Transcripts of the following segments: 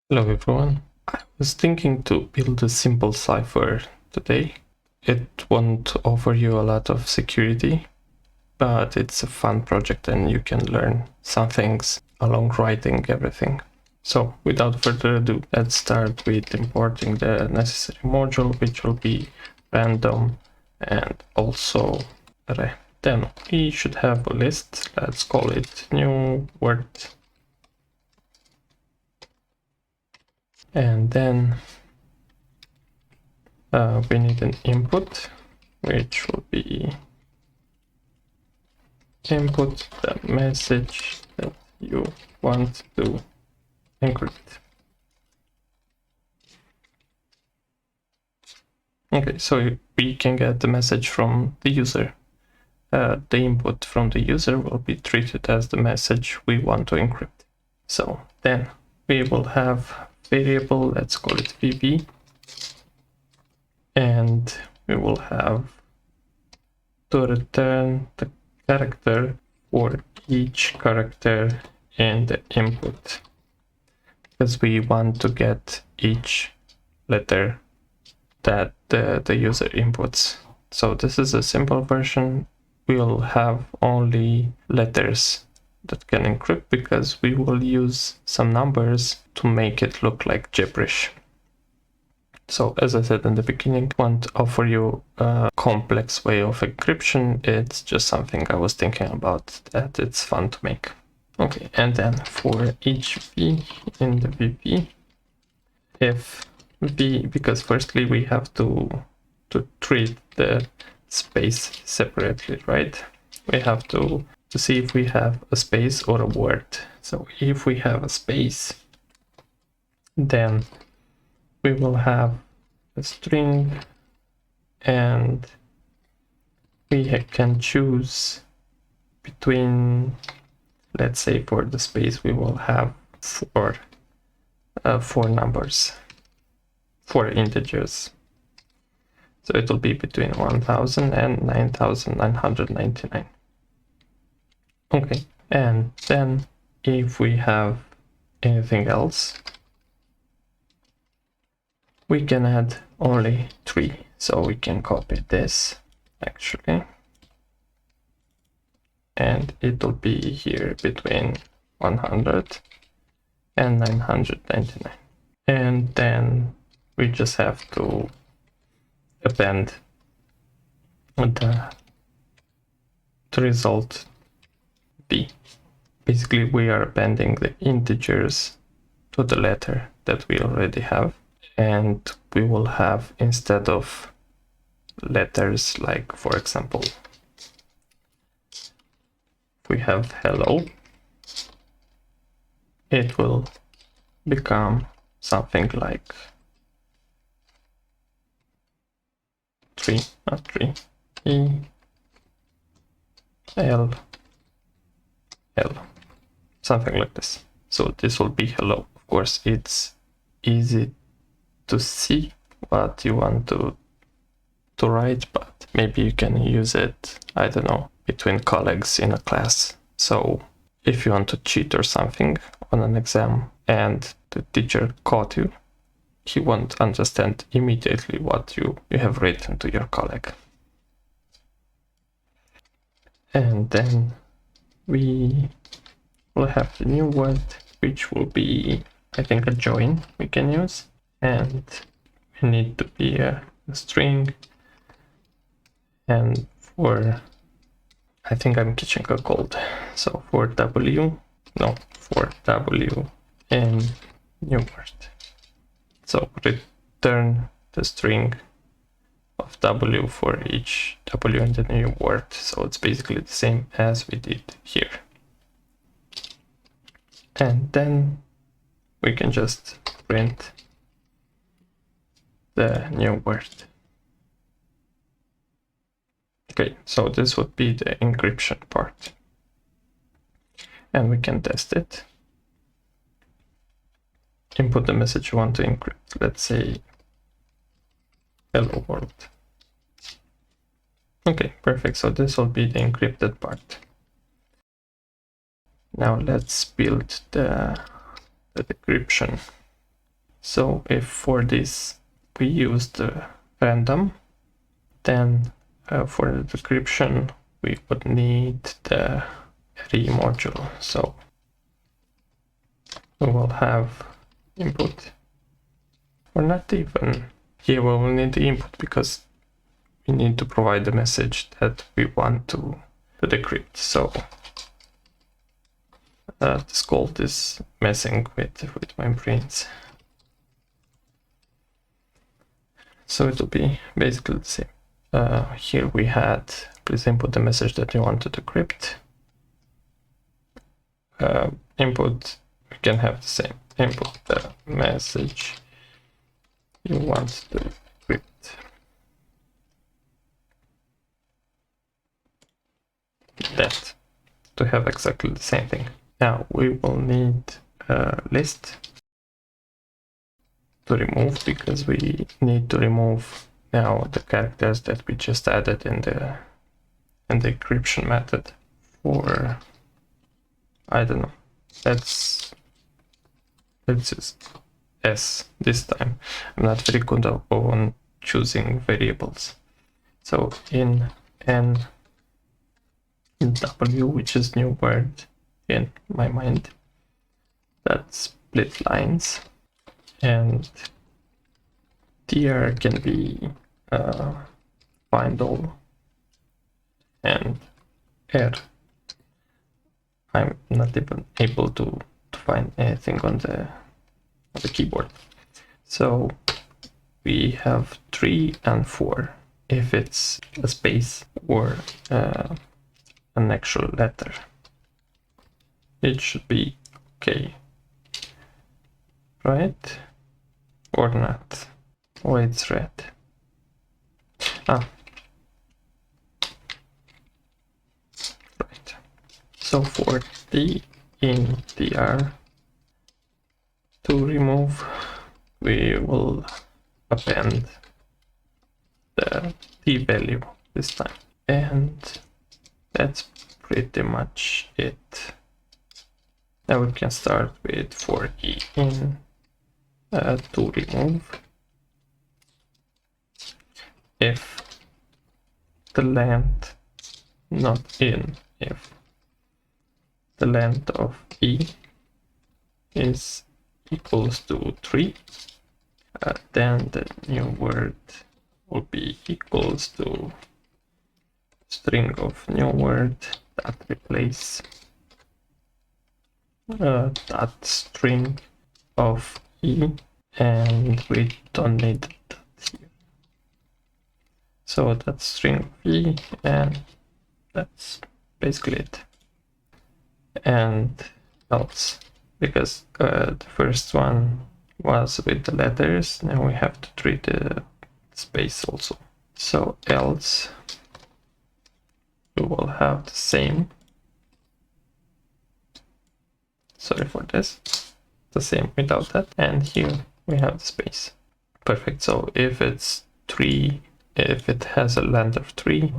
Hello everyone. I was thinking to build a simple cipher today. It won't offer you a lot of security, but it's a fun project and you can learn some things along writing everything. So without further ado, let's start with importing the necessary module, which will be random and also array. Then we should have a list. Let's call it new word. And then we need an input, which will be input the message that you want to encrypt. Okay, so we can get the message from the user. The input from the user will be treated as the message we want to encrypt. So then we will have variable, let's call it VB, and we will have to return the character for each character in the input, because we want to get each letter that the user inputs. So this is a simple version. We'll have only letters that can encrypt because we will use some numbers to make it look like gibberish. So as I said in the beginning, I won't offer you a complex way of encryption. It's just something I was thinking about that it's fun to make. Okay, and then for each v in the VP, if v, because firstly we have to treat the space separately, right? We have to see if we have a space or a word. So if we have a space, then we will have a string and we can choose between, let's say for the space we will have four numbers, 4 integers. So it will be between 1000 and 9999. Okay, and then if we have anything else, we can add only 3. So we can copy this actually, and it will be here between 100 and 999. And then we just have to append the result B. Basically we are appending the integers to the letter that we already have, and we will have, instead of letters, like for example if we have hello, it will become something like 3, not 3, E, L, L, something like this. So this will be hello. Of course, it's easy to see what you want to write, but maybe you can use it, I don't know, between colleagues in a class. So if you want to cheat or something on an exam and the teacher caught you, he won't understand immediately what you have written to your colleague. And then we will have the new word, which will be, I think, a join we can use. And we need to be a string. And for, I think I'm catching a cold. So for W in new word. So return the string of W for each W in the new word. So it's basically the same as we did here. And then we can just print the new word. Okay, so this would be the encryption part. And we can test it. Input the message you want to encrypt. Let's say hello world. Okay, perfect. So this will be the encrypted part. Now let's build the decryption. So if for this we use the random, then for the decryption we would need the array module. So we will have input, or not even, here we will need the input because we need to provide the message that we want to decrypt. So this code is messing with my brains. So it will be basically the same. Here we had, please input the message that you want to decrypt. Input, we can have the same. Input the message you want to decrypt. That, to have exactly the same thing. Now we will need a list to remove, because we need to remove now the characters that we just added in the encryption method. For, I don't know, let's use S this time. I'm not very good on choosing variables. So in N, in W, which is new word in my mind, that's split lines, and tr can be find all, and R, I'm not even able to find anything on the keyboard. So we have 3 and 4. If it's a space or an actual letter, it should be okay, right? Or not? Oh, it's red. Ah, right. So for the in tr, to remove, we will append the t value this time, and that's pretty much it. Now we can start with for e in to remove. If the length, not in, if the length of e is equals to 3, then the new word will be equals to string of new word that replace that string of e, and we don't need that here. So that's string of e, and that's basically it. And else, because the first one was with the letters, now we have to treat the space also. So else, we will have the same, sorry for this, the same without that, and here we have the space. Perfect. So if it's 3, if it has a length of 3,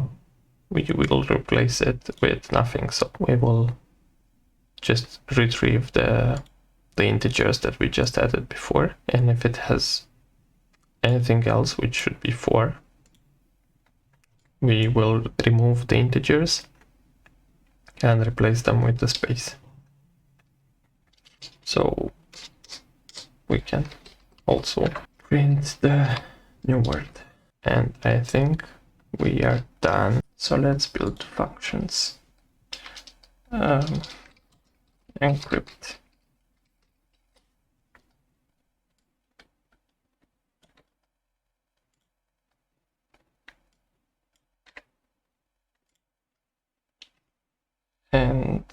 we will replace it with nothing. So we will just retrieve the integers that we just added before, and if it has anything else, which should be 4, we will remove the integers and replace them with the space. So we can also print the new word, and I think we are done. So let's build functions. Encrypt. And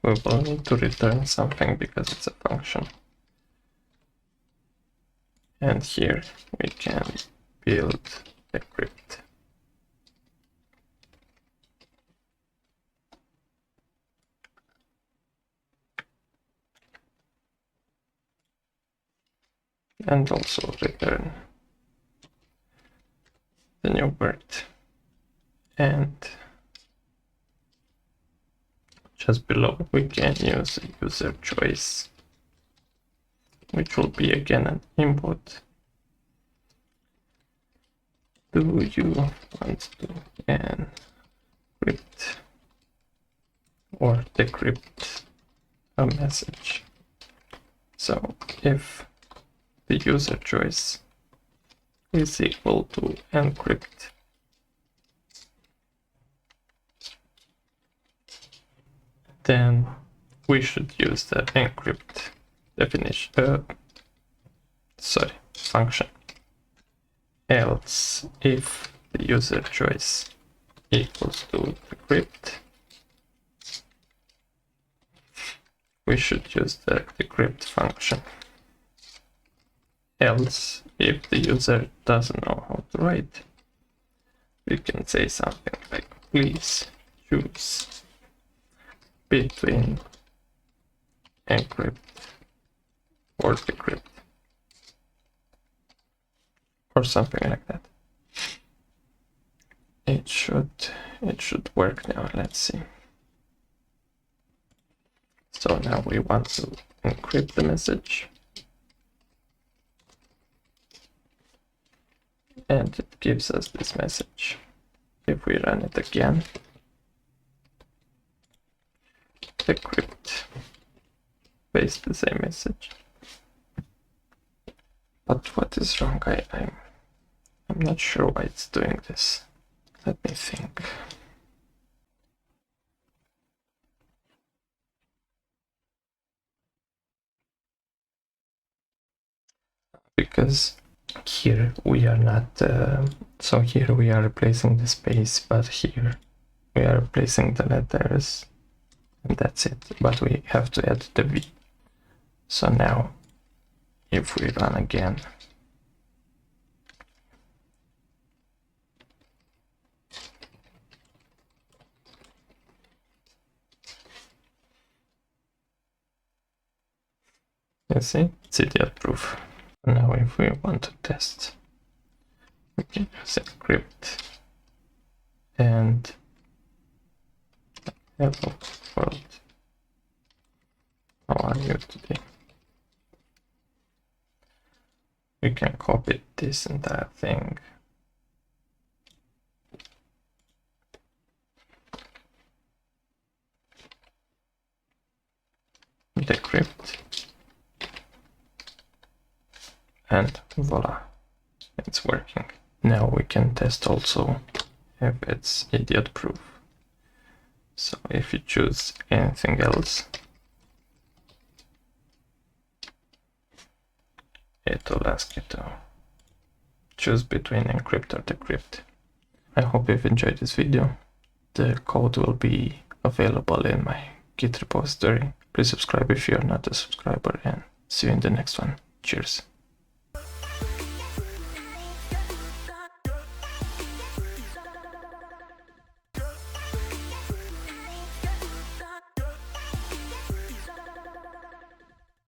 we will need to return something because it's a function. And here we can build decrypt. And also return the new word. And just below we can use user choice which will be again an input. Do you want to encrypt or decrypt a message? So if the user choice is equal to encrypt, then we should use the encrypt definition, function. Else, if the user choice equals to decrypt, we should use the decrypt function. Else, if the user doesn't know how to write, we can say something like, please choose between encrypt or decrypt, or something like that. It should work now. Let's see. So now we want to encrypt the message, and it gives us this message. If we run it again, decrypt, paste the same message. But what is wrong? I'm not sure why it's doing this. Let me think. Because here we are not, so here we are replacing the space, but here we are replacing the letters, and that's it. But we have to add the V. So now, if we run again, you see, it's idiot proof. Now if we want to test, we can use encrypt and hello world, how are you today? We can copy this entire thing, decrypt, and voila, it's working. Now we can test also if it's idiot proof. So if you choose anything else, it will ask you to choose between encrypt or decrypt. I hope you've enjoyed this video. The code will be available in my Git repository. Please subscribe if you are not a subscriber, and see you in the next one. Cheers.